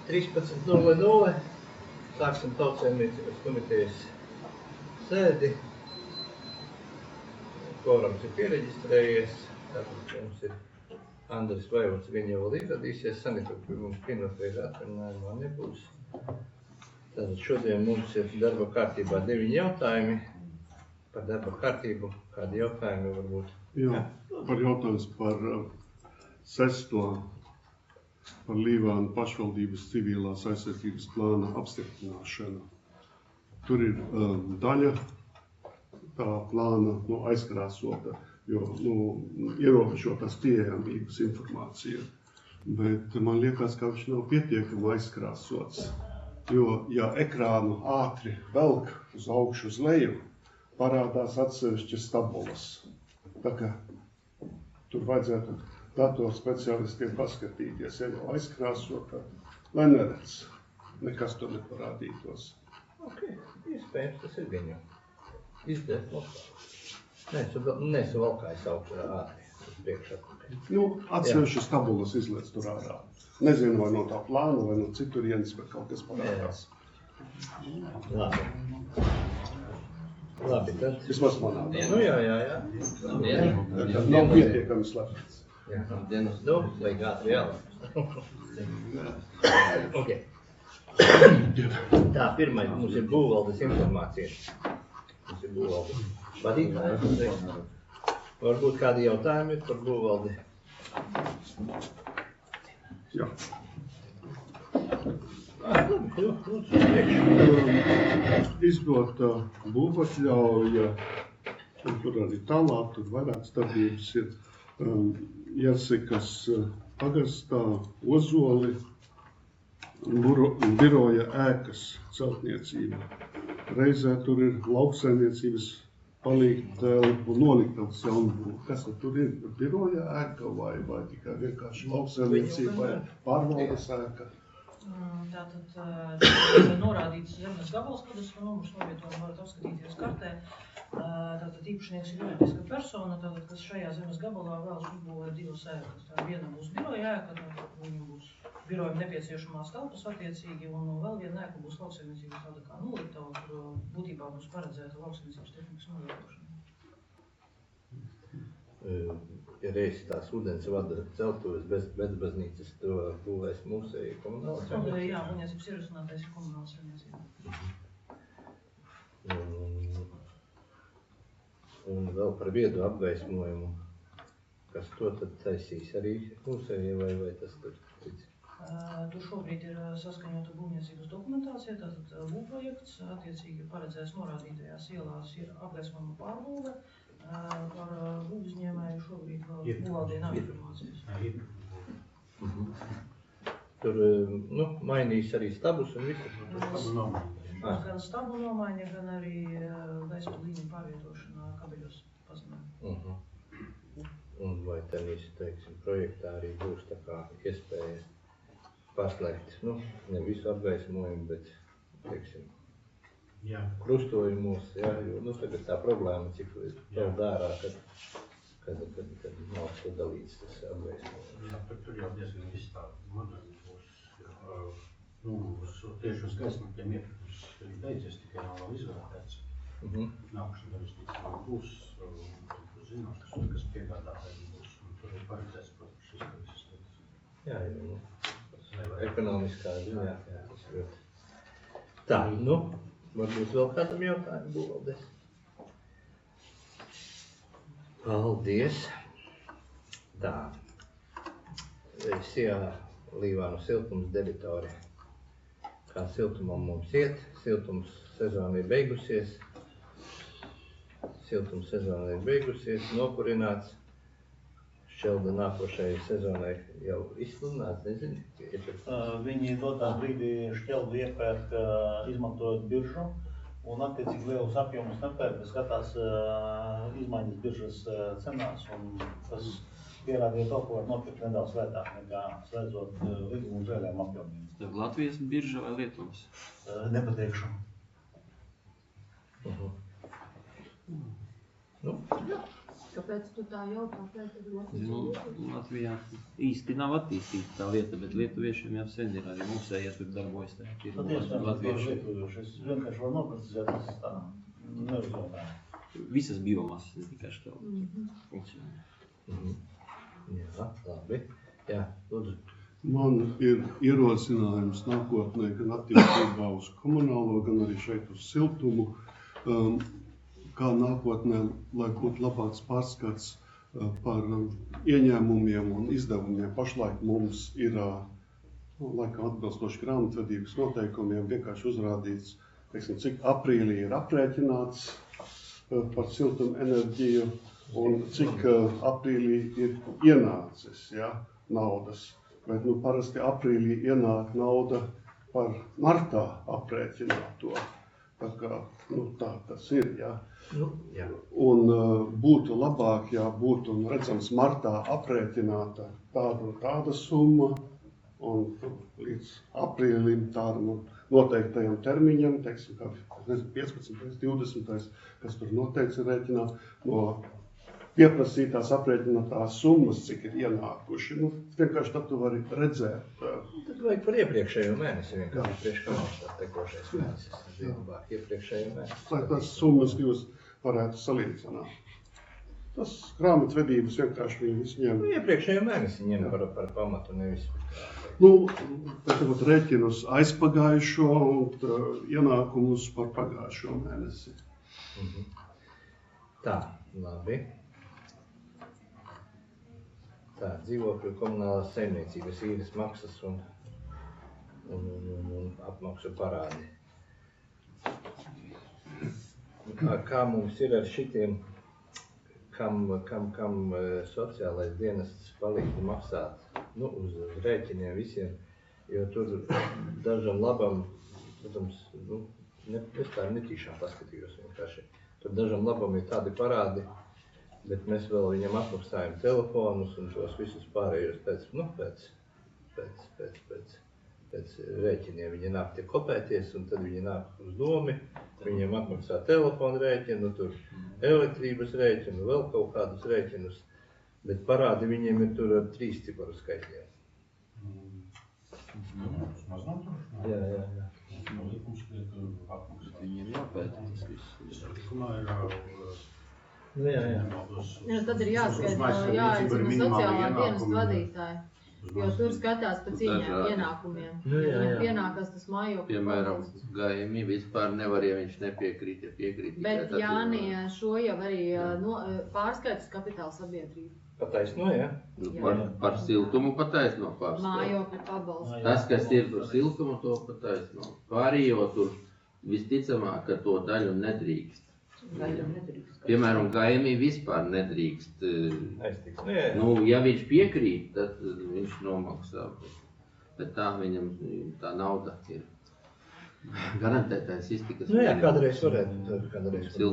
13:00. Sāksim Tautsaimniecības komitejas sēdi. Kvorums ir piereģistrējies. Tātad mums ir Andris Vaivots, viņa jau vēl izradīsies. Sanita pie mums pirmotreiz atvaļinājumā nebūs. Tātad šodien mums ir darba kārtībā 9 jautājumi. Par darba kārtību, kādi jautājumi varbūt? Jā, par jautājums par sesto, par Līvānu pašvaldības civilās aizsardzības plāna apstiprināšanu. Tur ir daļa tā plāna aizkrāsota, jo ierobežotās pieejamības informācija. Bet man liekas, ka viņš nav pietiekami aizkrāsots, jo ja ekrānu ātri velk uz augšu uz leju, parādās atsevišķas tabulas. Tā kā tur vajadzētu datorspeciālistiem paskatīties, ja jau aizkrāsota, lai neredz, nekas tur neparādītos. Ok, iespējams, tas ir gan jau. Izdēt lokā. Nesu valkājis augšā ātri, uz priekšā. Atsevišķas tabulas izliec tur ārā. Nezinu, vai no tā plāna, vai no citurienes, vai kaut kas parādās. Labi, tad... Vismaz manā. Jā. Nav pietiekami slepens. Jā, dienas vai ātri jālāk. Ok. Tā, pirmais mums ir būvvaldes informācija. Mums ir būvvaldes vadītāji. Varbūt kādi jautājumi ir par būvvaldi? Jā. Izdota būvatļauja, un tur arī tālāk, tur vairāk starpības ir Jersikas pagastā, Ozoli, biroja ēkas celtniecība. Reizē tur ir lauksaimniecības palīgtelpu noliktavas jaunbūve. Kas tur ir? Biroja ēka vai tikai vienkārši lauksaimniecība vai pārvaldes ēka? Tātad norādīts zemes gabals, kadastru numurs, novietojumu varat apskatīties kartē. Tātad īpašnieks ir juridiska persona, tātad, kas šajā zemes gabalā vēlas uzbūvēt 2 ēkas. Viena būs biroja ēka, tātad viņam būs birojam nepieciešamās telpas attiecīgi, un vēl viena ēka būs lauksaimniecības tāda kā noliktava, kur būtībā būs paredzēta lauksaimniecības tehnikas nolietošana. Ja reiz tās ūdens vada celtuves bezbaznīcas, to būvēs mūsēji komunāla saimniecība? Jā, būvniecības ierosinātais ir komunāla saimniecība. Un vēl par viedu apgaismojumu, kas to tad taisīs arī mūsēji vai tas tur līdz? Tur šobrīd ir saskaņota būvniecības dokumentācija, tātad būvprojekts, attiecīgi paredzēs norādītajās ielās ir apgaismojuma pārbūve. Par uzņēmēju šobrīd vēl būvvaldē nav informācijas. Tur, mainīs arī stabus un visu? Gan stabu nomaiņa, gan arī gaisma līniju pārvietošana kabeļos pazemē. Un vai tenīs, teiksim, projektā arī būs tā kā iespēja paslēgt, ne visu apgaismojumu, bet, teiksim, krustojumos, jo tagad tā problēma, cik vēl dārā, kad nav ko dalīts tas apgaismojums. Jā, tur jau diezgan viss tā moderni būs, tieši uz gaismatiem ietekmes beidzies, tikai nav vēl izvērtēts. Nākuši darīstīts vēl būs, un zinās, kas piegādātāji būs, un tur ir paredzēts, protams, šis lietas. Jā, ekonomiskā ziņā, tas ļoti. Tā, varbūt vēl kādam jautājumu būvvaldes. Paldies. Tā. Sijā Līvānu siltums debitori. Kā siltumam mums iet? Siltums sezona ir beigusies. Nokurināts. Šķelda nākošajai sezonai jau izsludināts, nezinu? Viņi dotā brīdī šķeldu iepērk, izmantojot biržu, un attiecīgi lielus apjomus nepērk, bet skatās izmaiņas biržas cenās, un tas pierādīja to, ko var nopirkt nedaudz lētāk nekā slēdzot līgumu uz lieliem apjomiem. Tad Latvijas birža vai Lietuvas? Nepateikšu. Jā. Kāpēc tu tā jautā? Nu, Latvijā īsti nav attīstīta tā lieta, bet lietuviešiem jau sen ir arī mūsējie tur darbojas. Ir latvieši. Es vienkārši varu noprecizēt, tas tā neuzjautā. Visas biomasas, ne tikai šķeldi funkcionē. Jā, labi. Jā, lūdzu. Man ir ierosinājums nākotnē gan attiecībā uz komunālo, gan arī šeit uz siltumu, kā nākotnē, lai būtu labāks pārskats par ieņēmumiem un izdevumiem. Pašlaik mums ir, laikam atbilstoši grāmatvedības noteikumiem, vienkārši uzrādīts, teiksim, cik aprīlī ir aprēķināts par siltumu enerģiju un cik aprīlī ir ienācis, ja, naudas. Bet parasti aprīlī ienāk nauda par martā aprēķināto. Tā kā tā tas ir. Ja. Jā. Un būtu labāk, ja būtu redzams martā aprēķināta tāda un tāda summa. Un līdz aprīlim tādam noteiktajam termiņam, teiksim, kā 15. 20. kas tur noteikts ir rēķinā, no pieprasītās aprēķinātās summas, cik ir ienākuši. Vienkārši tad tu vari redzēt. Tad vajag par iepriekšējo mēnesi vienkārši priekš kā mums tā tekošais mēnesis. Tas ir labāk iepriekšējo mēnesi. Lai tās summas jūs varētu salīdzināt. Tas grāmatvedības vienkārši viņi visu ņem. Iepriekšējo mēnesi ņem par pamatu, nevis. Tagad rēķinus aizpagājušo un ienākumus par pagājušo mēnesi. Tā, labi. Tā, dzīvokļu komunālās saimniecības īres maksas un apmaksu parādi. Kā mums ir ar šitiem, kam sociālais dienests palīdz maksāt, uz rēķiniem visiem, jo tur dažam labam, protams, es tā netīšām paskatījos vienkārši. Tur dažam labam ir tādi parādi, bet mēs vēl viņam atmaksājam telefonus un tos visus pārējos pēc rēķiniem. Viņi nāk tie kopēties un tad viņi nāk uz domi, viņiem atmaksā telefonu rēķinu, tur elektrības rēķinu, vēl kaut kādus rēķinus, bet parādi viņiem ir tur ar 3 ciparu skaitļiem. Jā. Viņiem jāpēta tas viss. Tad ir jāskaita, jāaicina sociālā dienesta vadītāja, jo tur skatās pēc ienākumiem. Viņam pienākās tas mājokļu. Piemēram, GMI vispār nevar, ja viņš nepiekrīt, ja piekrīt. Bet Jānija šo jau arī pārskaitas kapitāla sabiedrību. Pataisno, jā? Par siltumu pataisno pārskaitas. Mājokļu pabalstu. Tas, kas ir par siltumu, to pataisno. Pārējo tur visticamāk, ka to daļu nedrīkst. Piemēram, GMI vispār nedrīkst. Ja viņš piekrīt, tad viņš nomaksā. Bet tā viņam tā nauda ir garantētais iztikas. Kādreiz varētu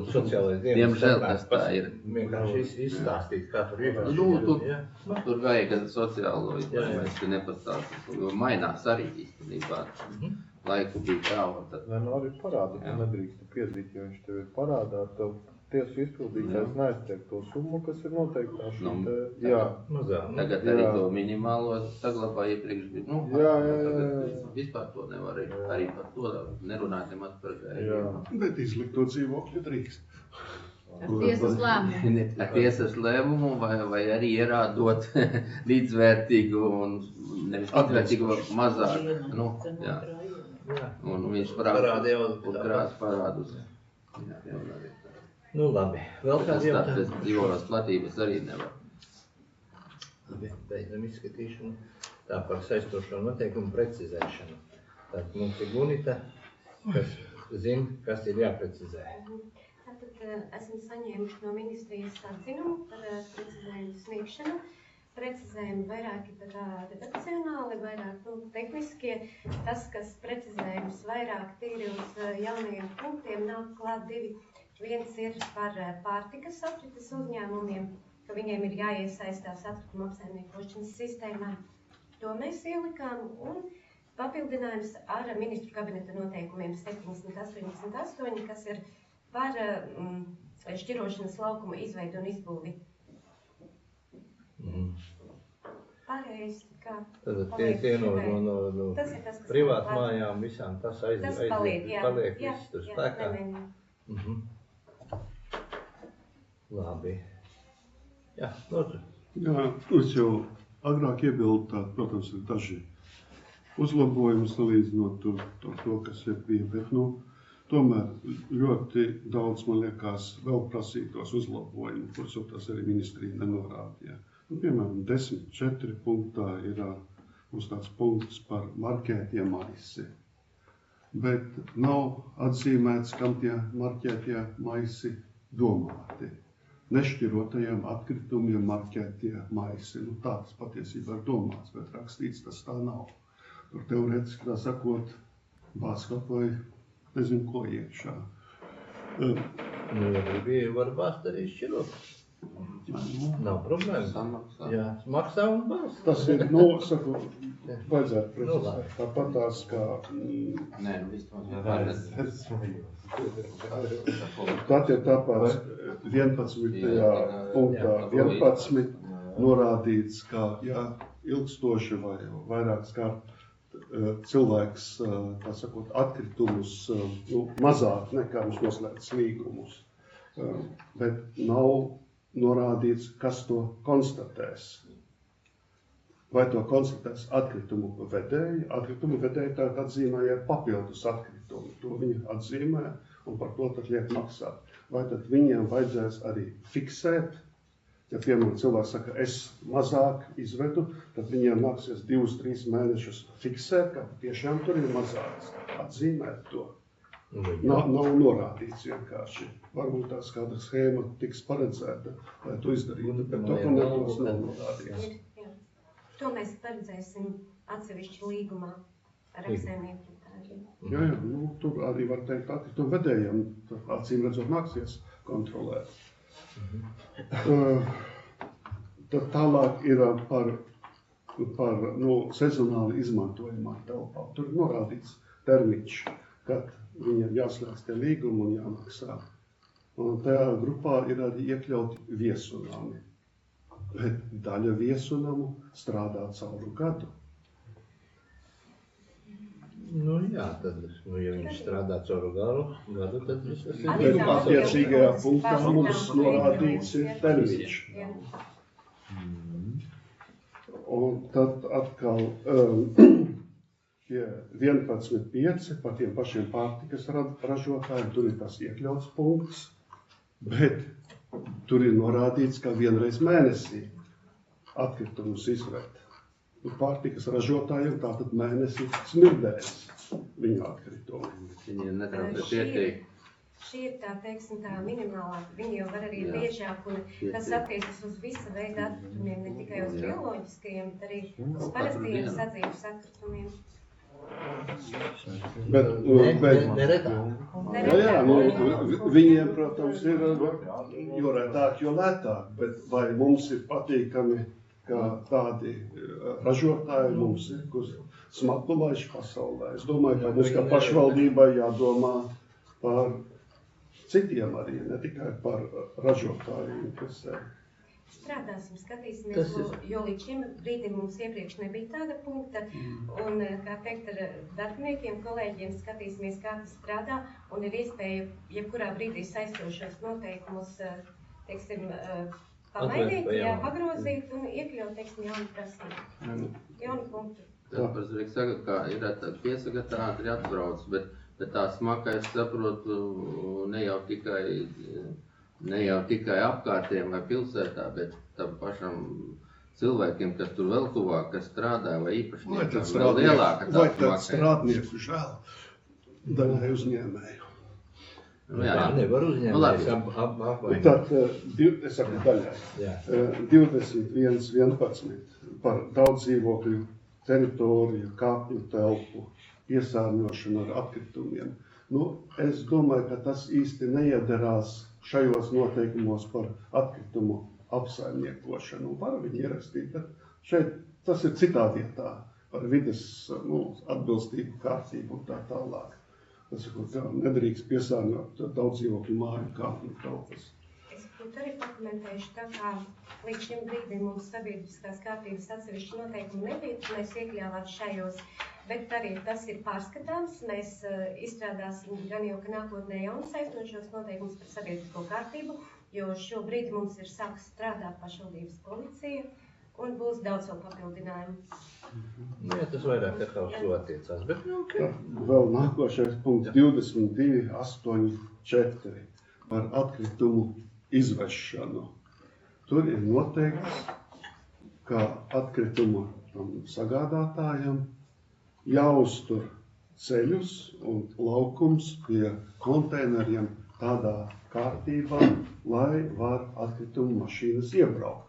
sociālais dienas. Diemžēl tas tā ir. Vienkārši izstāstīt, kā tur ir. Tur vajag gan sociālo, mēs te nepastāstīsim, jo mainās arī īstenībā. Laiku bija tā, un tad... Arī parādi, ka nedrīkst piedīt, ja viņš tev ir parādā, tev tiesu izpildītājs neaiztiek to summu, kas ir noteiktā šeit. Tagad arī to minimālo saglabā iepriekš bija. Vispār to nevar arī par to nerunāt nemaz par gājumu. Bet izlikt to dzīvokļu drīkst. Ar tiesas lēmumu vai arī ierādot līdzvērtīgu un nevis līdzvērtīgu mazāk. Un viņš krās parādus. Labi. Vēl kāds jautājums? Tas dzīvokļos platības arī nevar. Labi, beidzam izskatīšanu. Tā par saistošo noteikumu precizēšanu. Tātad mums ir Gunita, kas zina, kas ir jāprecizē. Tātad esam saņēmuši no ministrijas atzinumu par precizējumu sniegšanu. Precizējumi vairāk ir redakcionāli, vairāk tehniskie. Tas, kas precizējums vairāk tīri uz jaunajiem punktiem, nāk klāt 2. Viens ir par pārtikas aprites uzņēmumiem, ka viņiem ir jāiesaistās atkrituma apsaimniekošanas sistēmā. To mēs ielikām un papildinājums ar ministru kabineta noteikumiem 788, kas ir par šķirošanas laukuma izveidu un izbūvi Pārējais, kā Tad paliek tie no Tas ir tas, kas privāt paliek. mājām visām tas Tas paliek, jā. paliek Jā, viss tur jā, spēkā. nemainīgi. Labi. Jā, lūdzu. Jā, es jau agrāk iebildu, tā, protams, ir daži uzlabojumi salīdzinot ar to, kas jau bija, bet, tomēr ļoti daudz, man liekas, vēl prasītos uzlabojumu, kurus jau tas arī ministrija nenorādīja. Piemēram, 10.4 punktā ir mums tāds punkts par marķētie maisi, bet nav atzīmēts, kam tie marķētie maisi domāti. Nešķirotajiem atkritumiem marķētie maisi. Tā tas patiesībā ir domāts, bet rakstīts tas tā nav. Tur teorētiski tā sakot, bāzkap vai nezinu, ko iekšā. Ja gribi, var bāzt arī šķirot. Nav problēma. Samaksā. Jā, maksā un bāzt. Tas ir, saku, vajadzētu precizēt. Tāpat tās kā... Nē, viss Tad ir tāpēc 11. punktā 11 norādīts, ka ilgstoši vai vairākas kārt cilvēks, tā sakot, atkritumus mazāk nekā viņš noslēdz līgumus, bet nav norādīts, kas to konstatēs. Vai to konstatēs atkritumu vedēji? Atkritumu vedēji tagad atzīmēja papildus atkritumu. To viņi atzīmē un par to tad liek maksāt. Vai tad viņiem vajadzēs arī fiksēt? Ja, piemēram, cilvēks saka, es mazāk izvedu, tad viņiem nāksies 2-3 mēnešus fiksēt, ka tiešām tur ir mazāks. Atzīmēt to. Nav norādīts vienkārši. Varbūt tās kāda schēma tiks paredzēta, lai to izdarītu, bet dokumentos nav norādīts. To mēs paredzēsim atsevišķi līgumā ar apsaimniekiem. Jā, tur arī var teikt, atkritumu vedējiem acīm redzot nāksies kontrolēt. Tad tālāk ir par sezonāli izmantojumā telpā. Tur ir norādīts termiņš, kad viņiem jāslēdz tie līgumi un jāmaksā. Un tajā grupā ir arī iekļauti viesunami. Bet daļa viesunamu strādā cauru gadu. Jā, tad, ja viņš strādā cauru gadu, tad viss tas ir. Bet attiecīgajā punktā mums norādīts ir termiņš. Un tad atkal pie 11.5 par tiem pašiem pārtikas ražotājiem, tur ir tas iekļauts punkts, bet tur ir norādīts, ka vienreiz mēnesī atkritumus izved. Pārtikas ražotājiem tātad mēnesī smirdēs viņa atkritumi. Viņiem netraucē pieteikt. Šī ir tā minimālā, viņi jau var arī biežāk, un tas attiecas uz visa veida atkritumiem, ne tikai uz bioloģiskajiem, bet arī uz parastajiem sadzīves atkritumiem. Viņiem, protams, ir jo retāk, jo lētāk, bet vai mums ir patīkami, ka tādi ražotāji mums ir, kur smaku laiši pasaulē. Es domāju, ka mums kā pašvaldībai jādomā par citiem arī, ne tikai par ražotāju interesēm. Strādāsim, skatīsimies, jo līdz šim brīdim mums iepriekš nebija tāda punkta, un, kā teikt, ar darbiniekiem, kolēģiem skatīsimies, kā tas strādā, un ir iespēja, jebkurā brīdī saistošos noteikumus, teiksim, pamainīt, pagrozīt un iekļaut, teiksim, jaunu prasību, jaunu punktu. Tāpēc, saka, ka ir tāda piesaka, tā ātri atbrauc, bet tā smaka, es saprotu, ne jau tikai apkārtiem vai pilsētā, bet tam pašam cilvēkiem, kas tur vēl tuvāk, kas strādā vai īpašniekam, vēl lielāka tā smaka. Vai tad strādnieku žēl daļai uzņēmēju? Jā, nevar uzņēmējs apvainot. Tad, es saku daļai, 21.11 par daudz dzīvokļu teritoriju, kāpņu telpu, piesārņošanu ar atkritumiem. Es domāju, ka tas īsti neiederās šajos noteikumos par atkritumu apsaimniekošanu. Var viņi ierakstīt, bet šeit tas ir citā vietā par vides atbilstību, kārtību un tā tālāk. Tas ir, ka nedrīkst piesārņot daudz dzīvokļu māju kāpņu telpas. Es to arī pakomentējuši, tā kā līdz šim brīdim mums sabiedriskās kārtības atsevišķi noteikumi nebija, mēs iekļāvām šajos, bet arī tas ir pārskatāms. Mēs izstrādāsim gan jau, ka nākotnē jaunas aizstošos noteikumus par sabiedrisko kārtību, jo šobrīd mums ir sāks strādāt pašvaldības policija un būs daudz vēl papildinājumu. Jā, tas vairāk kā uz to attiecās, bet okay. Vēl nākošais punkts 22.8.4 par atkritumu izvešanu. Tur ir noteikts, ka atkritumu sagādātājam jāuztur ceļus un laukums pie konteineriem tādā kārtībā, lai var atkritumu mašīnas iebraukt.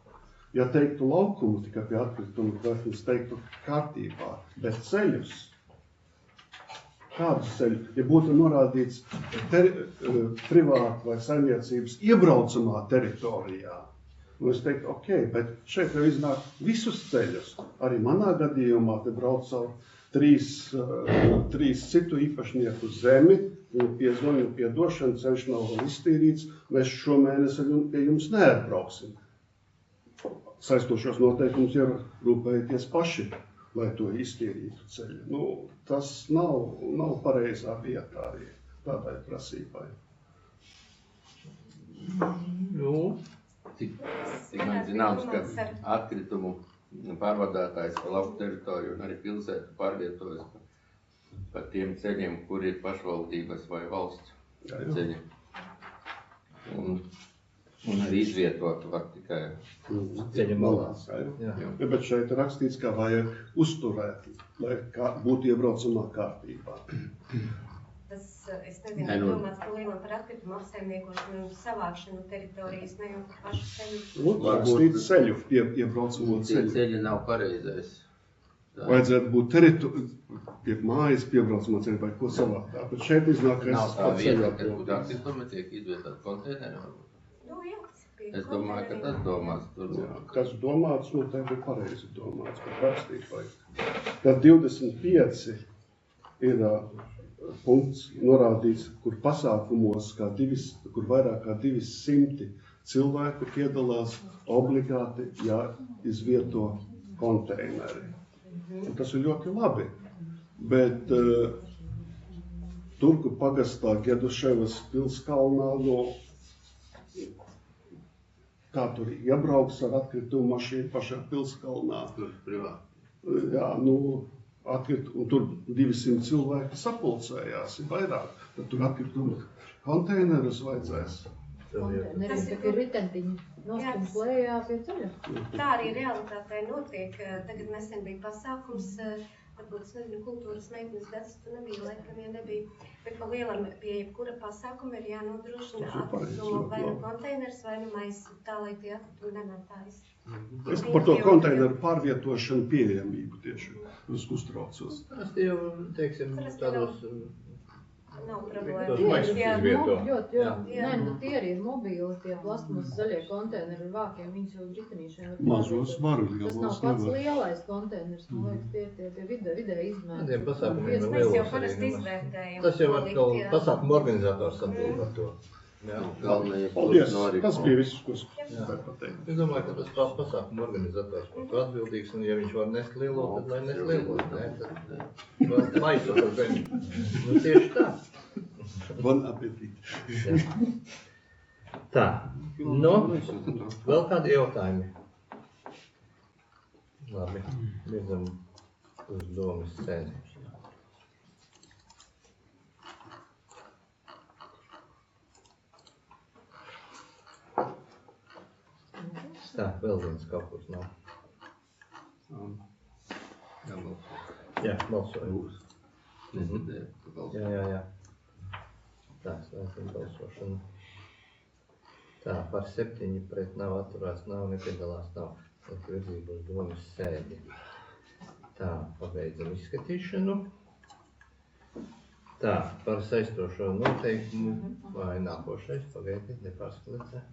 Ja teiktu laukumu tikai pie atkritumu, tad es teiktu kārtībā, bet ceļus, kādus ceļus, ja būtu norādīts privāta vai saimniecības iebraucamā teritorijā, es teiktu, ok, bet šeit jau iznāk visus ceļus. Arī manā gadījumā te brauc caur trīs citu īpašnieku zemi, un piezvanīju piedošanu, ceļš nav vēl iztīrīts, mēs šomēnes pie jums neatbrauksim. Saistošos noteikumus ierūpējieties paši, lai to iztīrītu ceļu. Tas nav pareizā vietā arī tādai prasībai. Cik man zināms, ka atkritumu pārvadātājs pa lauku teritoriju un arī pilsētu pārvietojas pa tiem ceļiem, kur ir pašvaldības vai valsts ceļi. Un arī izvietot var tikai ceļa malās. Jā, bet šeit ir rakstīts, ka vajag uzturēt, lai būtu iebraucamā kārtībā. Tas, es nezinu, domāts par lielām par atkritumu apsaimniekošanu un savākšanu teritorijas, ne jau par pašu ceļu. Rakstīt ceļu, iebraucamo ceļu. Ceļi nav pareizais. Vajadzētu būt pie mājas piebraucamā ceļu vai ko savādāk. Bet šeit iznāk, ka nav tā vieta, kad būtu atkritumi, tiek izvietot konteineri. Es domāju, ka tas domāts tur. Kas domāts, noteikti ir pareizi domāts, bet rakstīt vajag. Tad 25 ir punkts norādīts, kur pasākumos, kur vairāk kā 200 cilvēku piedalās, obligāti jāizvieto konteineri. Un tas ir ļoti labi, bet Turku pagastā Geduševas pilskalnā kā tur iebrauks ar atkritumu mašīnu pašā pilskalnā. Tur privāti. Jā, un tur 200 cilvēki sapulcējās, ir vairāk. Tad tur atkritumu konteinerus vajadzēs. Konteineriem tā ir ritentiņi nostums lejā pie ceļa. Tā arī realitātē notiek. Tagad nesen bija pasākums, varbūt, es nezinu, kultūras meitenes gads, tu nebija, laikam, ja nebija. Bet pa lielam pie jebkura pasākuma ir jānodrošina atkritumu vai nu konteiners, vai nu maisu, tā, lai tie atkritumi nemētājas. Es par to konteineru pārvietošanu pieejamību tieši uztraucos. Tas jau, teiksim, tādos nav problēma. Tie arī ir mobīli, tie plasmas zaļie konteineri ar vākiem, viņus jau dritinīšiem var mazos varu, tas nav pats lielais konteiners, man liekas, tie vidē izmēri. Tiem pasākumiem Mēs jau parasti izvērtējam. Tas jau atkal pasākumu organizators atbild par to. Paldies, tas bija viss, ko es gribēju pateikt. Es domāju, ka tas pasākumu organizators par to atbildīgs, un ja viņš var nest lielo, tad lai nest lielo, tad maisu par viņu. Tieši tā. Bon appetit. Tā, vēl kādi jautājumi? Labi, virzam uz domas scēni. Tā, vēl viens kaut kur nav. Jā, balsojam. Jā. Tā, slēdzam balsošanu. Tā, par 7 pret nav atturās, nav nepiedalās, nav. Tas virzība uz domas sēdi. Tā, pabeidzam izskatīšanu. Tā, par saistošo noteikumu, vai nākošais, pagaidiet, nepārskatīt.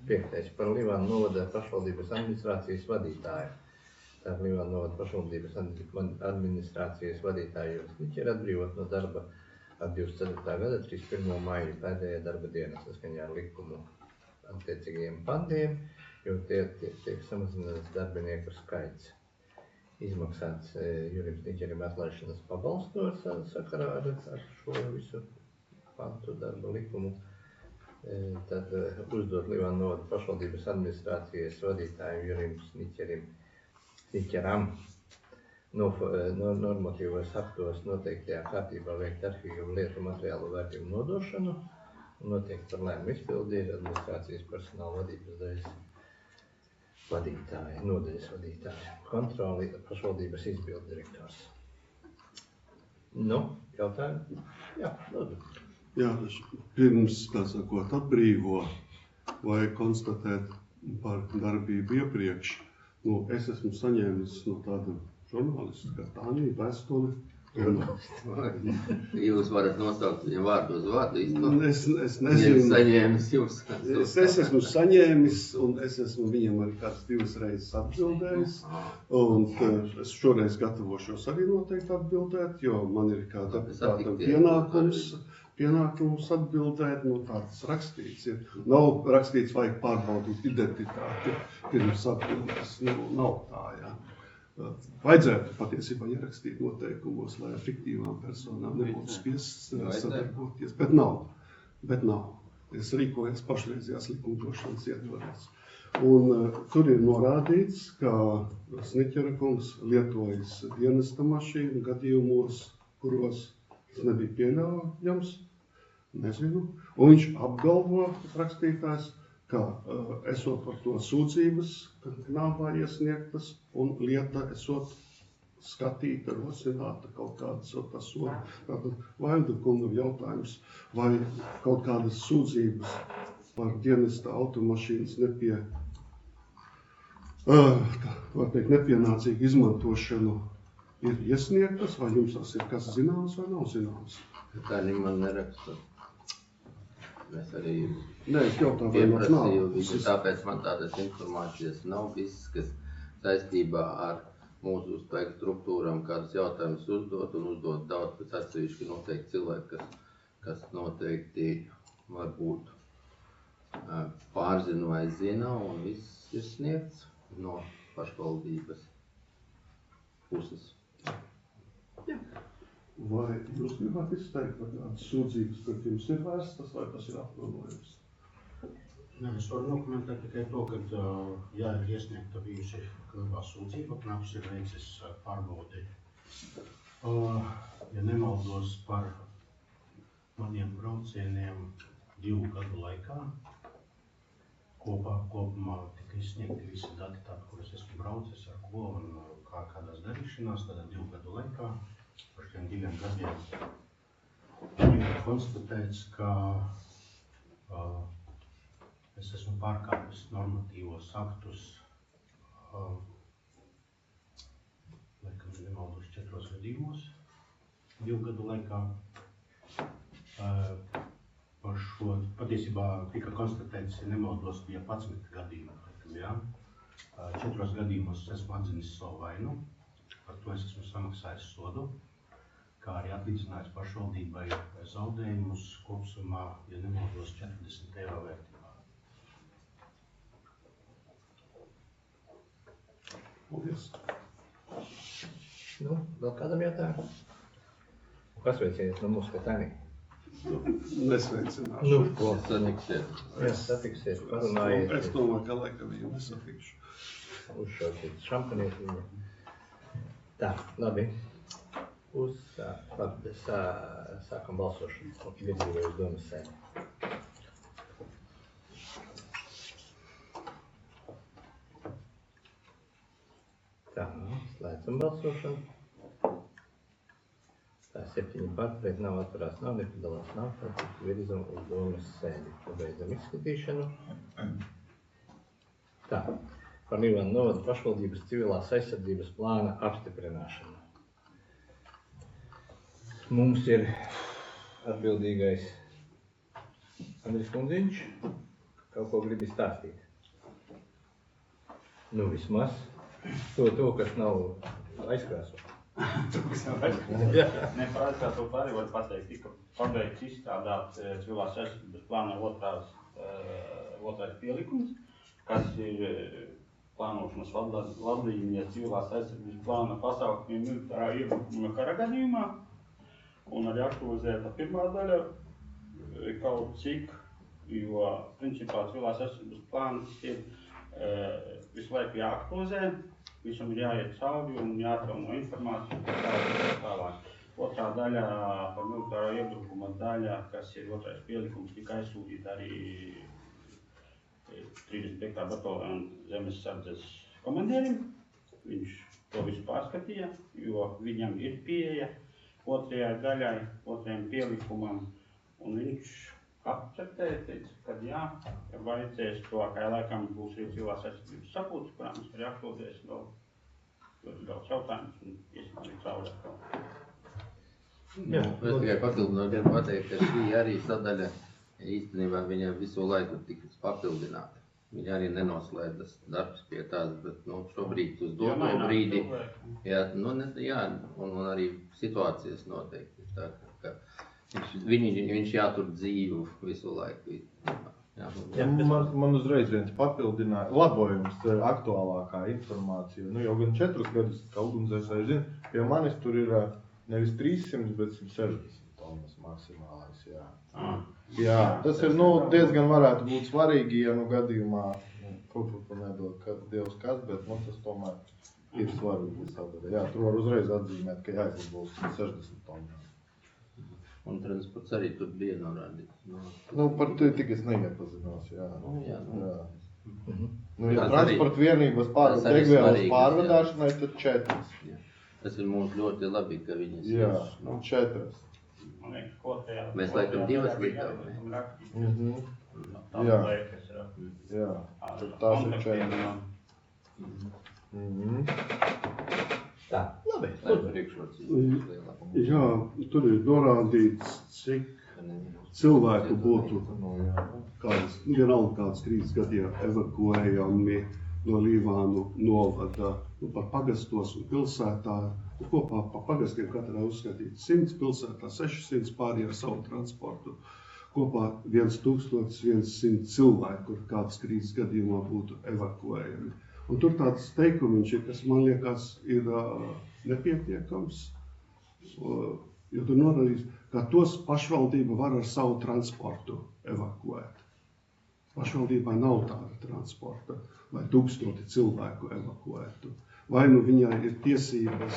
5. par Līvānu novada pašvaldības administrācijas vadītāju. Tā Līvānu novada pašvaldības administrācijas vadītāju Juris ir atbrīvot no darba ar 24. gada 31. maiju pēdējā darba dienas saskaņā ar likumu attiecīgajiem pantiem, jo tiek samazināts darbinieku skaits. Izmaksāts Jurim Sniķerim atlaišanas pabalstos sakarā ar šo visu pantu darba likumu. Tad uzdot Līvānu novada pašvaldības administrācijas vadītājiem Jurim Sniķeram normatīvos aktos noteiktajā kārtībā veikt arhīvu lietu materiālu vērtību nodošanu un noteikti par lēmumu izpildi ir administrācijas personāla vadības nodaļas vadītāji, kontroli pašvaldības izpildu direktors. Nu, jautājumi? Jā, lūdzu. Jā, pirms, kā sakot, atbrīvo vai konstatēt par darbību iepriekš, es esmu saņēmis no tāda žurnālista, kā Tāņī, vēstuli. Jūs varat nosaukt viņam vārdu uz vārdu īsto? Es nezinu. Saņēmis jūs. Es esmu saņēmis, un es esmu viņam arī kāds 2 reizes atbildējis. Un es šoreiz gatavošos arī noteikti atbildēt, jo man ir kā deputātam pienākums atbildēt, tāds rakstīts ir. Nav rakstīts, vajag pārbaudīt identitāti pirms atbildēs. Nav tā, jā. Vajadzētu patiesībā ierakstīt noteikumos, lai ar fiktīvām personām nebūtu spiests sadarboties, bet nav. Es rīkojos pašreizējās likumdošanas ietvaros. Un tur ir norādīts, ka Sniķera kungs lietojas dienesta mašīnu gadījumos, kuros tas nebija pieļaujams, nezinu. Un viņš apgalvo, rakstītājs, ka esot par to sūdzības, kad knābā iesniegtas, un lieta esot skatīta, rosināta kaut kādas soda. Tātad Vailda kunga jautājums, vai kaut kādas sūdzības par dienesta automašīnas nepienācīgu izmantošanu ir iesniegtas, vai jums tas ir kas zināms vai nav zināms? Tā man neraksta. Es arī pieprasīju viņu, tāpēc man tādas informācijas nav. Viss, kas saistībā ar mūsu spēku struktūrām, kādas jautājumus uzdot un uzdot daudz pēc atsevišķi noteikti cilvēki, kas noteikti varbūt pārzina vai zina, un viss ir sniegts no pašvaldības puses. Jā. Vai jūs gribētu izteikt par kādas sūdzības, pret jums ir vērstas, vai tas ir apvainojums? Es varu nokomentēt tikai to, ka jā, ir iesniegta bijusi klubā sūdzība, knaps ir veicis pārbaudi. Ja nemaldos par maniem braucieniem 2 gadu laikā, kopumā tika izsniegti visi dati tādi, kuras esmu braucis, ar ko un kādās darīšanās, tātad 2 gadu laikā. Par šiem 2 gadiem ir konstatēts, ka es esmu pārkāpis normatīvos aktus, laikam nemaldos 4 gadījumos, 2 gadu laikā. Par šo patiesībā tika konstatēts, ja nemaldos, bija 11 gadījumi, laikam, jā. 4 gadījumos esmu atzinis savu vainu, par to es esmu samaksājis sodu, kā arī atlīdzinājis pašvaldībai zaudējumus kopsumā, ja nemaldos, 40 eiro vērtībā. Paldies. Vēl kādam jautājumam? Pasveicieniet no mūsu Tāņī. Nesveicināšu. Ko? Satiksiet, parunājiet. Es domāju, ka laika viņu nesatikšu. Uzšauciet šampanieti viņu. Tā, labi. Sākam balsošanu. Viedzīvojas domas sēdi. Tā, slēdzam balsošanu. Tā 7 par, pret nav, atturās nav, nepiedalās nav, tātad virzam uz domas sēdi. Pabeidzam izskatīšanu. Tā, par Līvānu novada pašvaldības civilās aizsardzības plāna apstiprināšanu. Mums ir atbildīgais Andris Kundziņš, kaut ko grib izstāstīt. Nu vismaz to, kas nav aizkrāsot. Ne par aizkrāso arī var pateikt, tika pabeigts izstrādāt civilās aizsardzības plāna otrais pielikums, kas ir plānošanas vadlīnijas civilās aizsardzības plāna pasākumiem militārā iebrukuma kara gadījumā, un arī aktualizēta pirmā daļa kaut cik, jo principā civilās aizsardzības plāns ir visu laiku jāaktualizē, visam ir jāiet cauri un jāatjauno informāciju tālāk. Otrā daļa par militārā iebrukuma daļa, kas ir otrais pielikums, tika aizsūtīta arī 35. bataljona zemesardzes komandierim. Viņš to visu pārskatīja, jo viņam ir pieeja otrajai daļai, otrajam pielikumam, un viņš akceptēja, teica, ka jā, ja vajadzēs tuvākajā laikam būs arī civilās aizsardzības sapulce, kurā mums arī aktualizēs vēl ļoti daudz jautājumus un iesim arī cauri atkal. Es tikai papildinot gribu pateikt, ka šī arī sadaļa īstenībā viņa visu laiku tiks papildināta. Viņa arī nenoslēdzas darbs pie tās, bet šobrīd uz doto brīdi, un arī situācijas noteikti. Tā, ka viņš jātur dzīvu visu laiku. Man uzreiz viens papildinājums, labojums, aktuālākā informācija. Jau gan 4 gadus, kā ugunsdzēsēji zina, pie manis tur ir nevis 300, bet 160 tonnas maksimālais, jā. Jā, tas ir, diezgan varētu būt svarīgi, ja gadījumā, nedod, ka Dievs kas, bet tas tomēr ir svarīgi sadaļa. Jā, tur var uzreiz atzīmēt, ka jāizlabos 160 tonnas. Un transports arī tur bija norādīts. Par to tik es neiepazinos, jā. Ja transporta vienības degvielas pārvadāšanai, tad 4. Tas ir mums ļoti labi, ka viņas ir. Jā, 4. Mēs laikam 2 likām. Jā, tās ir 4. Tā, labi. Jā, tur ir norādīts, cik cilvēku būtu vienalga kādas krīzes gadījumā evakuējami no Līvānu novada par pagastos un pilsētā. Kopā pa pagastiem katrā uzskatīt 100, pilsētā 600, pārējā savu transportu. Kopā 1100 cilvēku, kur kādas krīzes gadījumā būtu evakuējami. Un tur tāds teikumiņš ir, kas man liekas ir nepietiekams, jo tur norādīs, ka tos pašvaldība var ar savu transportu evakuēt. Pašvaldībai nav tāda transporta, lai 1000 cilvēku evakuētu. Vai viņai ir tiesības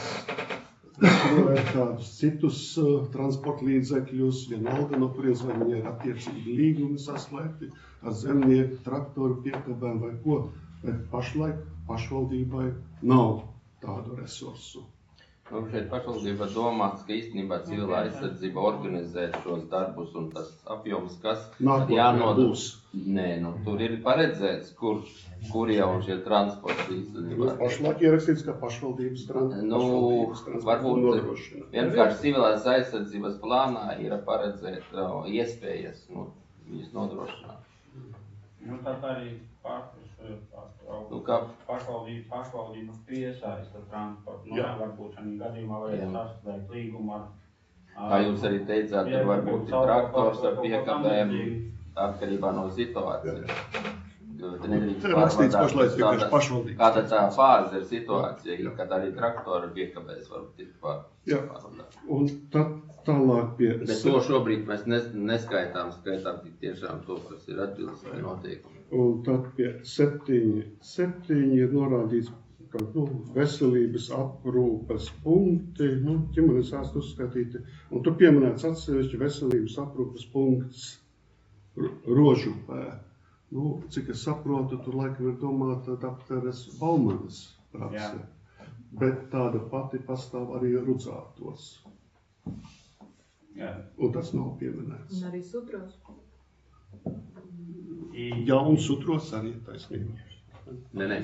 turēt kādus citus transporta līdzekļus, vienalga no kurienes, vai viņai ir attiecīgi līgumi saslēgti ar zemnieku, traktoru piekabēm vai ko, bet pašlaik pašvaldībai nav tādu resursu. Šeit pašvaldība domāts, ka īstenībā civilā aizsardzība organizē šos darbus un tas apjoms, kas jānodod. Nē, tur ir paredzēts, kur jau šie transporti īstenībā. Pašlaik ierakstīts, ka pašvaldības transportu nodrošina. Vienkārši civilās aizsardzības plānā ir paredzēt iespējas viņas nodrošināt. Tā arī pašvaldība piesaista transportu. Varbūt šajā gadījumā vajag sastādīt līgumu ar... Kā jūs arī teicāt, tur varbūt ir traktors ar piekabēm atkarībā no situācijas. Kāda tā fāze ir situācija, kad arī traktori piekabēs varbūt ir pārvadāt. Un tad tālāk pie... Bet to šobrīd mēs neskaitām tik tiešām to, kas ir atbilstīgi noteikumi. Un tad pie 7 ir norādīts, ka veselības aprūpes punkti, ģimenes ārsti uzskatīti, un tur pieminēts atsevišķi veselības aprūpes punkts Rožupē. Cik es saprotu, tur laikam ir domāta dakteres Baumanas prakse, bet tāda pati pastāv arī Rudzātos. Un tas nav pieminēts. Un arī Sutros. Jā, un Sutros arī taisnība. Nē.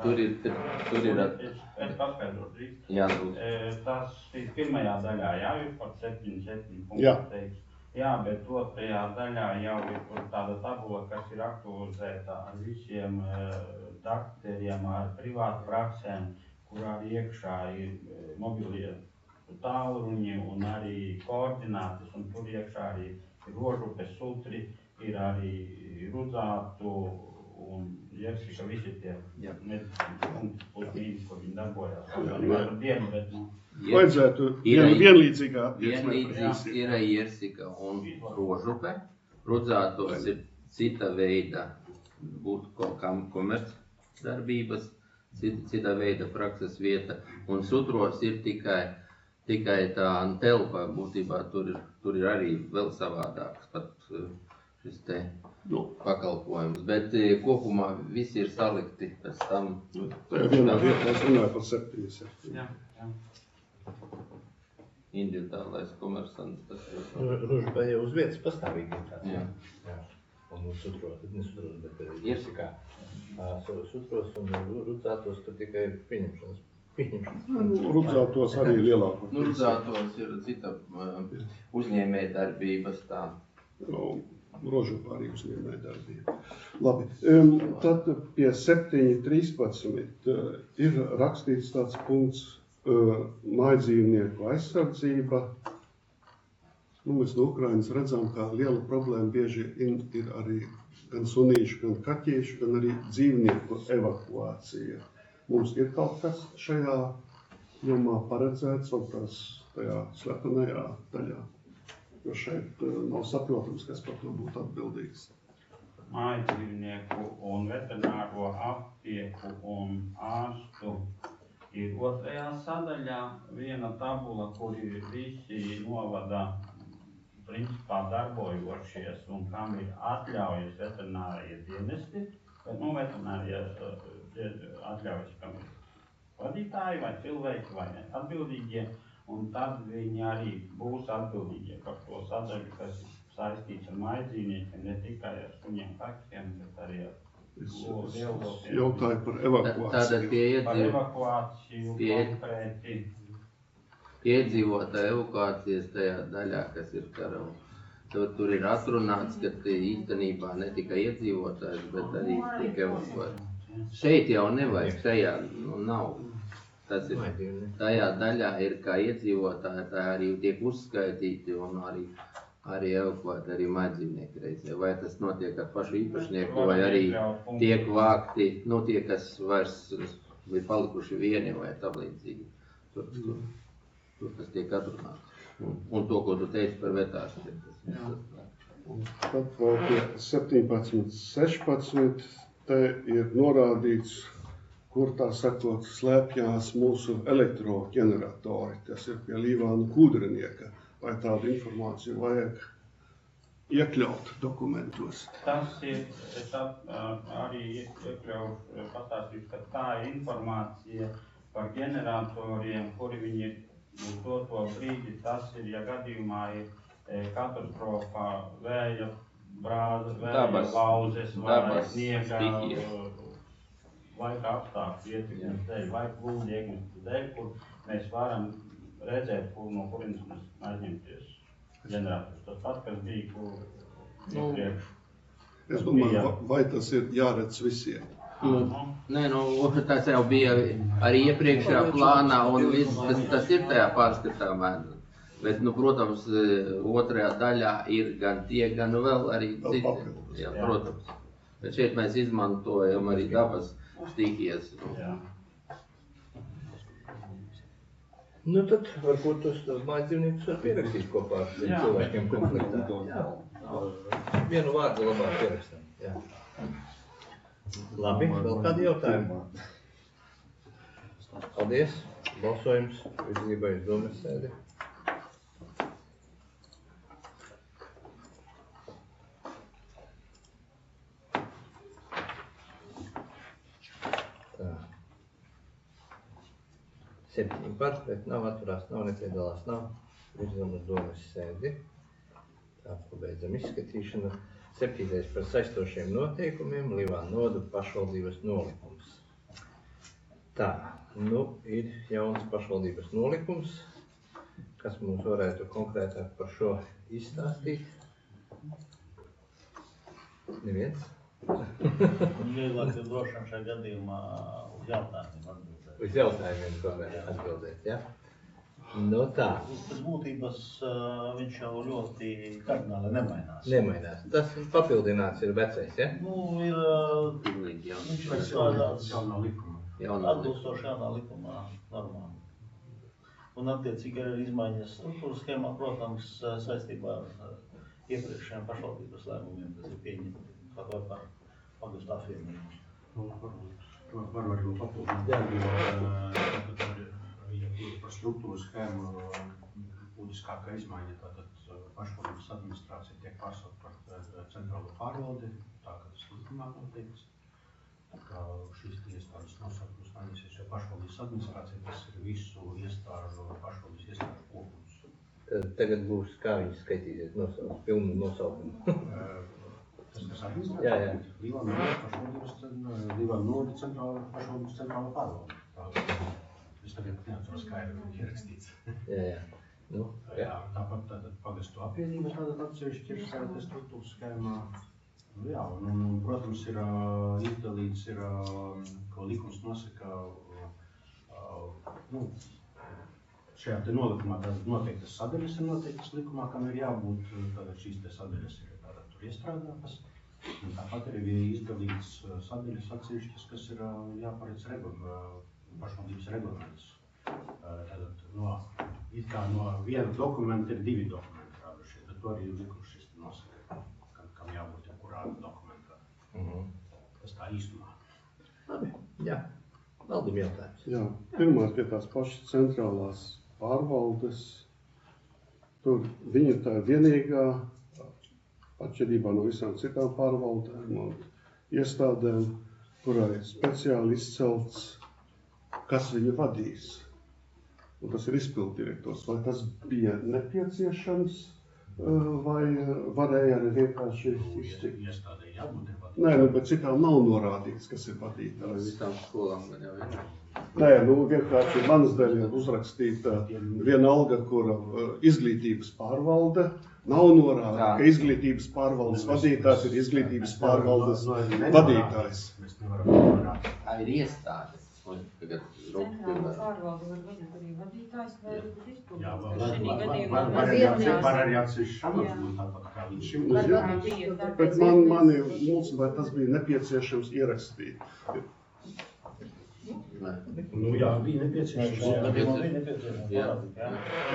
Tur ir... Es paskaidrotu drīz. Jā, tas ir pirmajā daļā, ir par 7 punktu teiks. Jā, bet otrajā daļā jau ir tāda tabula, kas ir aktualizēta ar visiem dakteriem, ar privātu praksēm, kurā iekšā ir mobilie tālruņi un arī koordinātas, un tur iekšā arī ir Rožupe, Sutri, ir arī Rudzātu un Jersika, visi tie medicīnas punkti pusmīnus, kur viņi darbojās. Par dienu, bet, vajadzētu vienlīdzīgā attieksmē. Vienlīdzīgs ir Jersika un Rožupe. Rudzātos ir cita veida būtu kaut kam komercdarbības, cita veida prakses vieta, un Sutros ir tikai tā telpa, būtībā tur ir arī vēl savādāks pat šis te pakalpojums, bet kopumā visi ir salikti pēc tam. Tajā vienā vietā es runāju par 7. Jā. Individuālais komersants, tas ir. Ružbē jau uz vietas pastāvīgi ir tāds. Jā. Un Sutros, ne Sutros, bet Jersikā. Sutros un Rudzātos tur tikai ir pieņemšanas. Rudzātos arī lielāko. Rudzātos ir cita uzņēmējdarbības tā. Rožupā arī uzņēmējdarbība. Labi, tad pie 7.13 ir rakstīts tāds punkts mājdzīvnieku aizsardzība. Mēs no Ukrainas redzam, ka liela problēma bieži ir arī gan sunīšu, gan kaķīšu, gan arī dzīvnieku evakuācija. Mums ir kaut kas šajā jomā paredzēts, un tas tajā slepenajā daļā, jo šeit nav saprotams, kas par to būtu atbildīgs. Mājdzīvnieku un veterināro aptieku un ārstu ir 2. sadaļā viena tabula, kur ir visi novada principā darbojošies un kam ir atļaujas veterinārie dienesti, bet veterinārie atļaujas, kam ir vadītāji vai cilvēki vai atbildīgie, un tad viņi arī būs atbildīgie par to sadaļu, kas ir saistīts ar mājdzīvniekiem, ne tikai ar suņiem, kaķiem, bet arī ar lielopiem. Jautāju par evakuāciju. Tātad Par evakuāciju konkrēti. Iedzīvotāju evakuācijas tajā daļā, kas ir Karava. Tur ir atrunāts, ka īstenībā ne tikai iedzīvotājs, bet arī tiek evakuēti. Šeit jau nevajag, šajā nav. Tas ir, tajā daļā ir kā iedzīvotāji, tā arī tiek uzskaitīti un arī evakuēti arī mājdzīvnieki reizē. Vai tas notiek ar pašu īpašnieku, vai arī tiek vākti, tie, kas vairs ir palikuši vieni vai tam līdzīgi. Tur tas tiek atrunāts. Un to, ko tu teici par vetārstiem. Tad vēl pie 17.16 te ir norādīts, kur tā sakot slēpjās mūsu elektroģeneratori. Tas ir pie Līvāna Kūdrinieka. Vai tādu informāciju vajag iekļaut dokumentos? Tas ir, es arī iekļaušu pastāstīšu, ka tā ir informācija par ģeneratoriem, kuri viņi ir uz doto brīdi. Tas ir, ja gadījumā ir katastrofa, vēja brāzes, vēja lauzes vai sniega laika apstākļu ietekmes dēļ vai plūdu iegņestu dēļ, kur mēs varam redzēt, no kurienes mēs aizņemties ģenerators. Tas pats, kas bija iepriekš. Es domāju, vai tas ir jāredz visiem? Nē, tas jau bija arī iepriekšējā plānā, un tas ir tajā pārskatā mēdz. Bet, protams, otrajā daļā ir gan tie, gan vēl arī citi. Jā, protams. Bet šeit mēs izmantojam arī dabas stihijas. Tad varbūt tos mājdzīvniekus var pierakstīt kopā ar cilvēkiem konfliktā. Vienu vārdu labāk pierakstam. Labi, vēl kādi jautājumi? Paldies. Balsojums virzībai uz domes sēdi. Tā. 7 par, bet nav atturās, nav nepiedalās, nav. Virzam uz domes sēdi. Tā, pabeidzam izskatīšanu. 7. par saistošiem noteikumiem, Līvāna novada pašvaldības nolikums. Tā, ir jauns pašvaldības nolikums, kas mums varētu konkrētāk par šo izstāstīt. Neviens? Vieglāk ir droši vien šajā gadījumā uz jautājumiem atbildēt. Uz jautājumiem tomēr atbildēt, ja? No tā. Pēc būtības viņš jau ļoti kardināli nemainās. Nemainās. Tas papildināts ir vecais, ja? Nu, ir viņš ir strādāts atbilstoši jaunā likumā normāli. Un attiecīgi ir izmaiņas struktūras schēmā, protams, saistībā ar iepriekšējiem pašvaldības lēmumiem, kas ir pieņemti kaut vai par pagastu apvienību. Varu arī papildināt, ja par struktūras schēmu būtiskākā izmaiņa, tātad pašvaldības administrācija tiek pārsaukt par centrālo pārvaldi, tā kā tas likumā noteikts. Tā kā šīs iestādes nosaukums mainīsies, jo pašvaldības administrācija tas ir visu iestāžu, pašvaldības iestāžu kopums. Tagad būs, kā viņi skaitīsies nosaukt, pilnu nosaukumu. Tas, kas administrācija? Jā. Līvāna Noda pašvaldības centrāla pārvalde. Es tagad neatceros, kā ir ierakstīts. Jā. Nu, jā. Tāpat tātad pagastu apvienība tātad atsevišķi ir šajā struktūras schēmā. Nu, jā, un, protams, ir izdalīts, ko likums nosaka, šajā te nolikumā tātad noteiktas sadaļas ir noteiktas likumā, kam ir jābūt, tātad šīs te sadaļas ir tātad tur iestrādātas. Un tāpat ir izdalīts sadaļas atsevišķas, kas ir jāparedz pašvaldības reglaments. Tātad it kā no viena dokumenta ir divi dokumenti radušies, bet to arī likums šis nosaka, kam jābūt jebkurā dokumentā. Tas tā īstumā. Labi, jā. Valdim jautājums. Jā, pirmais pie tās pašas centrālās pārvaldes. Tur viņa tā ir vienīgā, atšķirībā no visām citām pārvaldēm un iestādēm, kurai speciāli izcelts, kas viņu vadīs. Un tas ir izpilddirektors. Vai tas bija nepieciešams, vai varēja arī vienkārši iztikt? Iestādē jābūt ir vadītājs. Nē, bet citām nav norādīts, kas ir vadītājs. Visām skolām gan jau ir. Nē, vienkārši manas dēļ ir uzrakstīta viena alga, kura izglītības pārvalde. Nav norāda, ka izglītības pārvaldes vadītājs ir izglītības pārvaldes vadītājs. Mēs nevaram norādīt. Tā ir iestādes. Centrālā pārvalde var vadīt arī vadītājs vai arī izpildīt. Jā, var arī atsevišķi amats būt tāpat kā līdz šim. Bet mani mūsu, vai tas bija nepieciešams ierakstīt? Nu jā, bija nepieciešams.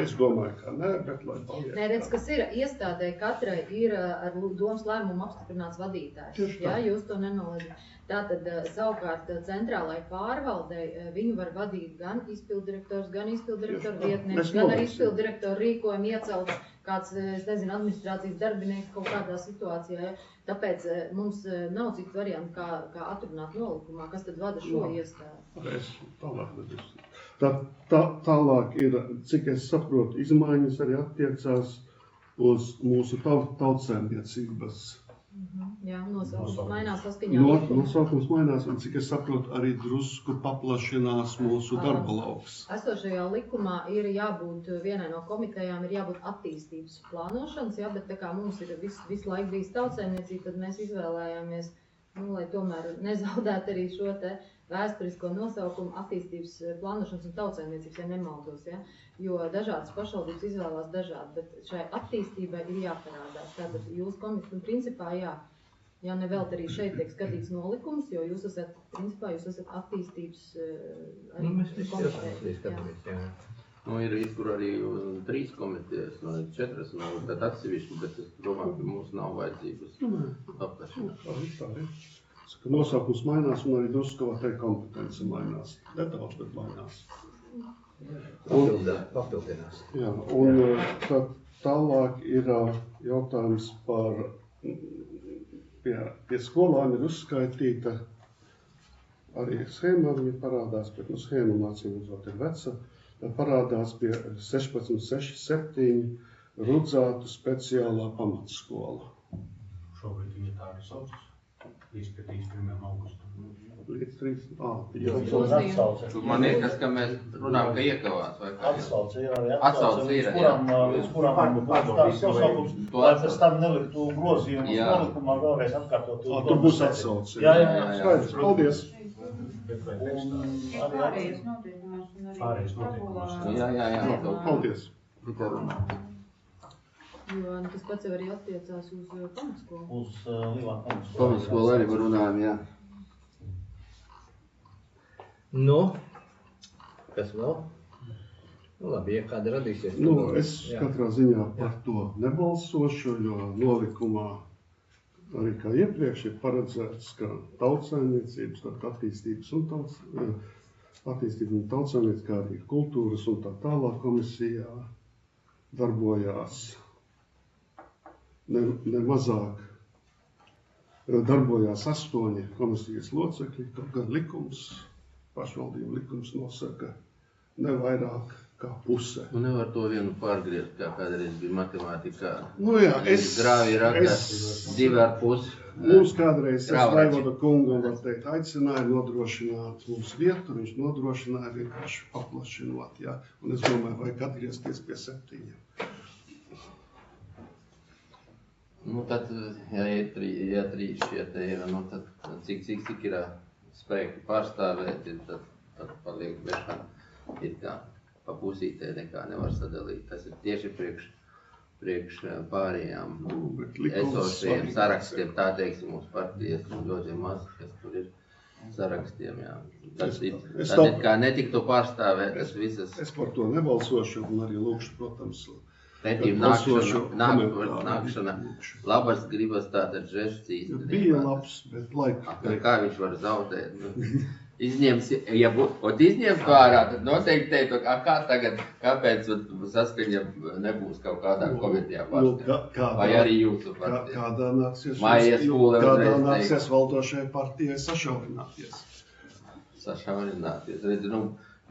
Es domāju, ka nē, bet lai paliek. Nē, redz, kas ir iestādē, katrai ir ar domas lēmumu apstiprināts vadītājs. Jā, jūs to nenoliedzat. Tātad savukārt centrālai pārvaldei viņu var vadīt gan izpilddirektors, gan izpilddirektora vietnieks, gan arī izpilddirektora rīkojumi iecelts kāds, es nezinu, administrācijas darbinieks kaut kādā situācijā. Ja? Tāpēc mums nav citu variantu, kā atrunāt nolikumā, kas tad vada šo iestādi. Es tālāk nedrīkstu. Tālāk ir, cik es saprotu, izmaiņas arī attiecās uz mūsu tautsēmniecības. Jā, nosaukums mainās saskaņā likumā. Nosaukums mainās, un cik es saprotu, arī drusku paplašinās mūsu darba lauks. Esošajā likumā ir jābūt vienai no komitejām, ir jābūt attīstības plānošanas, jā, bet tā kā mums ir visu laiku bijis tautsēmniecība, tad mēs izvēlējāmies, lai tomēr nezaudētu arī šo te vēsturisko nosaukumu attīstības plānošanas un tautsēmniecības, ja nemaldos, ja? Jo dažādas pašvaldības izvēlās dažādi, bet šai attīstībai ir jāparādās. Tātad jūs komiteja, principā, jā, nevelt arī šeit tiek skatīts nolikums, jo jūs esat, principā, jūs esat attīstības komiteja. Nu, ir kur arī 3 komitejas, 4, tad atsevišķi, bet es domāju, ka mums nav vajadzības apkašanās. Nosaukums mainās un arī drusku vai kompetence mainās. Nedaudz, bet mainās. Papildinās. Jā, un tālāk ir jautājums par, pie skolām ir uzskaitīta, arī schēmā viņa parādās, bet schēma mācībos ir veca, parādās pie 1667 Rudzātu speciālā pamatskola. Šobrīd viņa tā arī saucas. Līdz 31. augustam. Līdz 3. Man liekas, ka mēs runājam, ka iekavās vai kā? Atsauce ir arī atsauce, līdz kurām būs tās nosaukums, lai pēc tam neliktu grozījumus nolikumā vēlreiz atkārtot. Tur būs atsauce. Jā. Skaidrs, paldies. Pārējais notiekums. Jā. Paldies. Tikai runāt. Jo tas pats jau arī attiecās uz pamatskolu. Uz Līvānu pamatskolu. Pamatskolu arī var runājam, jā. Nu, kas vēl? Nu, labi, ja kāda radīsies. Nu, tad- es jā. katrā ziņā par to nebalsošu, jo nolikumā arī kā iepriekš ir paredzēts, ka tautsaimniecības, attīstības un tautsaimniecības, kā arī kultūras un tā tālāk komisijā darbojās ne mazāk. Darbojās 8 komisijas locekļi, kaut gan likums, pašvaldību likums nosaka ne vairāk kā puse. Nu, nevar to vienu pārgriezt, kā kādreiz bija matemātikā. Nu jā, Grāvi rakā 2,5. Mums kādreiz Grāvrači. Vaivoda kungam, var teikt, aicināja nodrošināt mums vietu, viņš nodrošināja vienkārši paplašinot, jā. Un es domāju, vajag atgriezties pie 7. Nu, tad, ja ir 3 šie te ir, nu, tad cik ir spēki pārstāvēt, tad paliek bešā ir kā pa pusītē nekā nevar sadalīt. Tas ir tieši priekš pārējām esošajiem sarakstiem, tā teiksim, mūsu partijas un ļoti maz, kas tur ir sarakstiem, jā. Tad it kā netiktu pārstāvēt tas visas. Es par to nebalsošu un arī lūkšu, protams, Pretīm nākšana, labas gribas tātad žests īstenībā. bija labs, bet laika. Kā viņš var zaudēt? Izņems, ja izņems vārā, tad noteikti teiktu, kā tagad, kāpēc saskaņa nebūs kaut kādā komitejā partijā? Vai arī jūsu partijā? Kādā nāksies valdošajai partijai sašaurināties? Sašaurināties, redz, nu,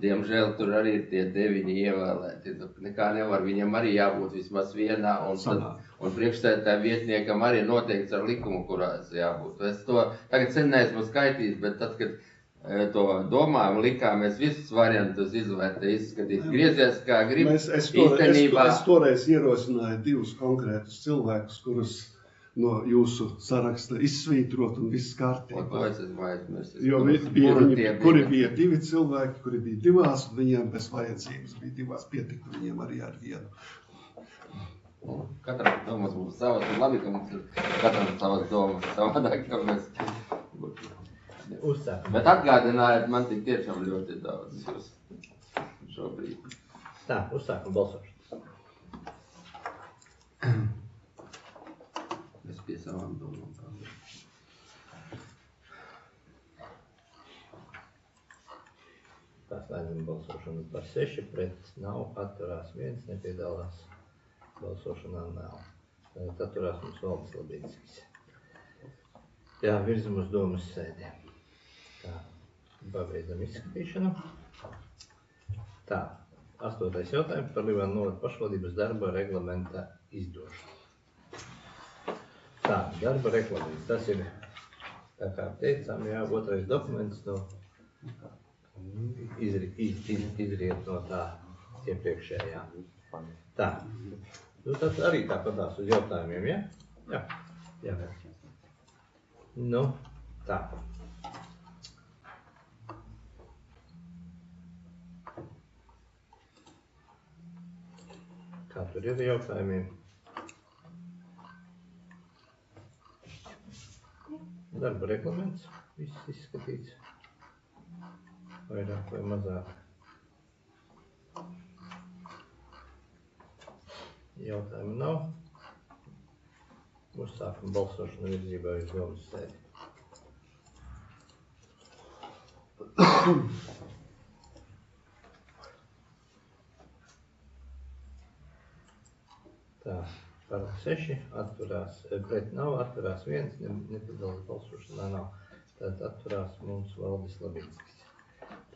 diemžēl tur arī ir tie 9 ievēlēti, nekā nevar, viņam arī jābūt vismaz vienā, un priekšsēdētāja vietniekam arī noteikts ar likumu, kurās jābūt. Es to tagad sen neesmu skaitījis, bet tad, kad to domājam, likāmies visus variantus izskatīt, griezies kā grib, īstenībā. Es toreiz ierosināju 2 konkrētus cilvēkus, kurus no jūsu saraksta izsvītrot un viss kārtībā. To es esmu aizmirsis. Jo kuri bija 2 cilvēki, kuri bija 2, un viņiem bez vajadzības bija 2, pietika viņiem arī ar 1. Katram domas būs savas, un labi, ka mums ir katram savas domas, savādāk, ka mēs uzsākam. Bet atgādinājāt, man tik tiešām ļoti daudz jūs šobrīd. Tā, uzsākam balsošanu. Es pie savām domām paldies. Slēdzam balsošanu par 6, pret nav, atturās 1, nepiedalās. Balsošanā nav. Tad atturās mums Valdis Labīnskis. Jā, virzam uz domas sēdēm. Tā, pabeidzam izskatīšanu. Tā, 8. jautājums par Līvānu novada pašvaldības darba reglamenta izdošanu. Tā, darba reglaments, tas ir, tā kā teicām, jā, 2. dokuments no izriet no tā iepriekšējā. Tā, nu tad arī tāpatās uz jautājumiem, ja? Jā. Nu, tā. Kā tur ir jautājumiem? Darba reglaments, viss izskatīts. Vairāk vai mazāk. Jautājumu nav. Uzsākam balsošanu virzībā uz domas sēdi. Tā, par 6 atturās, pret nav, atturās 1, nepiedalās balsošanā nav. Tad atturās mums Valdis Labīnskis.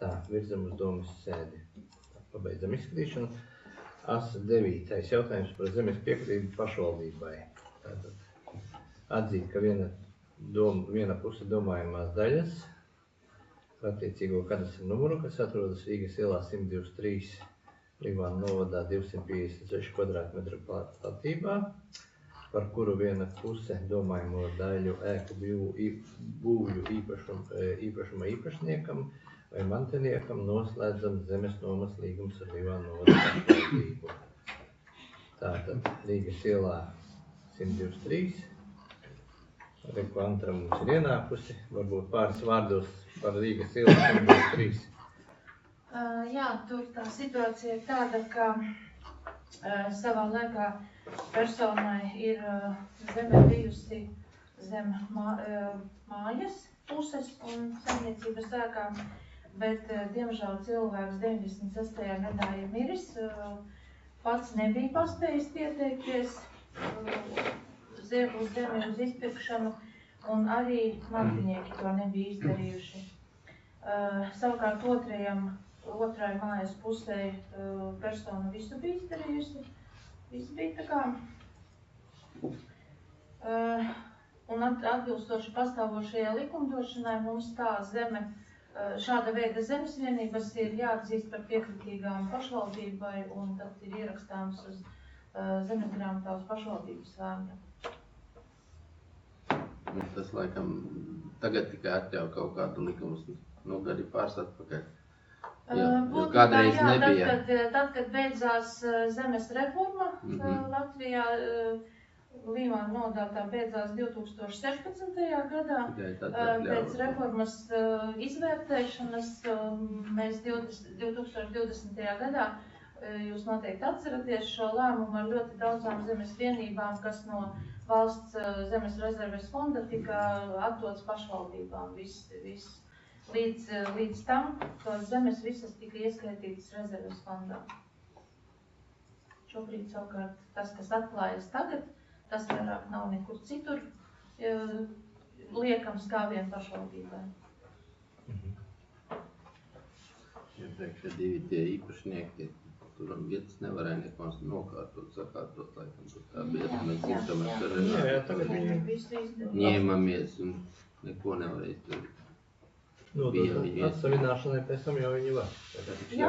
Tā, virzam uz domas sēdi. Tā, pabeidzam izskatīšanu. 9. jautājums par zemes piekritību pašvaldībai. Tātad atzīt, ka viena puse domājumās daļas par attiecīgo kadastru numuru, kas atrodas Rīgas ielā 123, Līvānu novadā 256 kvadrātmetru platībā, par kuru viena puse domājamo daļu ēku būvju īpašuma īpašniekam vai mantiniekam noslēdzam zemes nomas līgums ar Līvānu novadas pašvaldību. Tātad Rīgas ielā 123. Reku Antra mums ir ienākusi, varbūt pāris vārdos par Rīgas ielu 123. Jā, tur tā situācija ir tāda, ka savā laikā personai ir zeme bijusi zem mājas puses un saimniecības ēkām, bet, diemžēl, cilvēks 96. gadā ir miris, pats nebija paspējis pieteikties uz zemi uz izpirkšanu, un arī mantinieki to nebija izdarījuši. Savukārt otrai mājas pusē persona visu bija izdarījusi, viss bija tā kā. Un atbilstoši pastāvošajai likumdošanai mums tā zeme, šāda veida zemes vienības ir jāatzīst par piekritīgām pašvaldībai un tad ir ierakstāms uz zemes grāmatā uz pašvaldības vārdu. Tas laikam tagad tikai atļauj kaut kādu likumus, gadi pāris atpakaļ. Kādreiz nebija. Tad, kad beidzās zemes reforma Latvijā, Līvānu novadā beidzās 2016. gadā. Pēc reformas izvērtēšanas mēs 2020. gadā, jūs noteikti atceraties šo lēmumu ar ļoti daudzām zemes vienībām, kas no valsts zemes rezerves fonda tika atdots pašvaldībām. Līdz tam tos zemes visas tika ieskaitītas rezerves fondā. Šobrīd savukārt tas, kas atklājas tagad, tas vairāk nav nekur citur liekams kā vien pašvaldībai. Iepriekš divi tie īpašnieki, turam vietas nevarēja neko nokārtot, sakārtot, laikam, tur tā bija, mēs izdomājam ar ņēmamies un neko nevarēja izdarīt. Atsavināšanai pēc tam jau viņi var. Jā,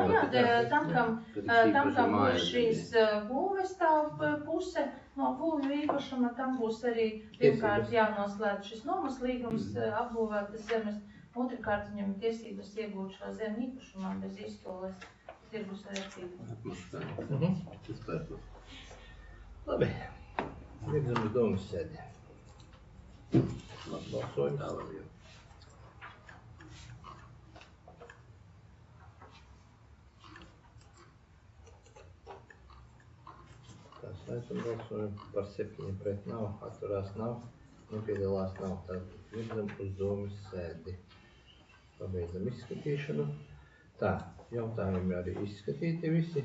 tam, kam būs šīs būvestāv puse no būvju īpašuma, tam būs arī pirmkārt jānoslēdz šis nomas līgums apbūvētas zemes, otrkārt viņam tiesības iegūt šo zemi īpašumā bez izsoles tirgus vērtību. Labi, virzam uz domas sēdi. Balsojums. Esam balsojumi par 7 pret nav, atturās nav, nepiedalās nav. Tātad virzam uz domas sēdi. Pabeidzam izskatīšanu. Tā, jautājumi arī izskatīti visi.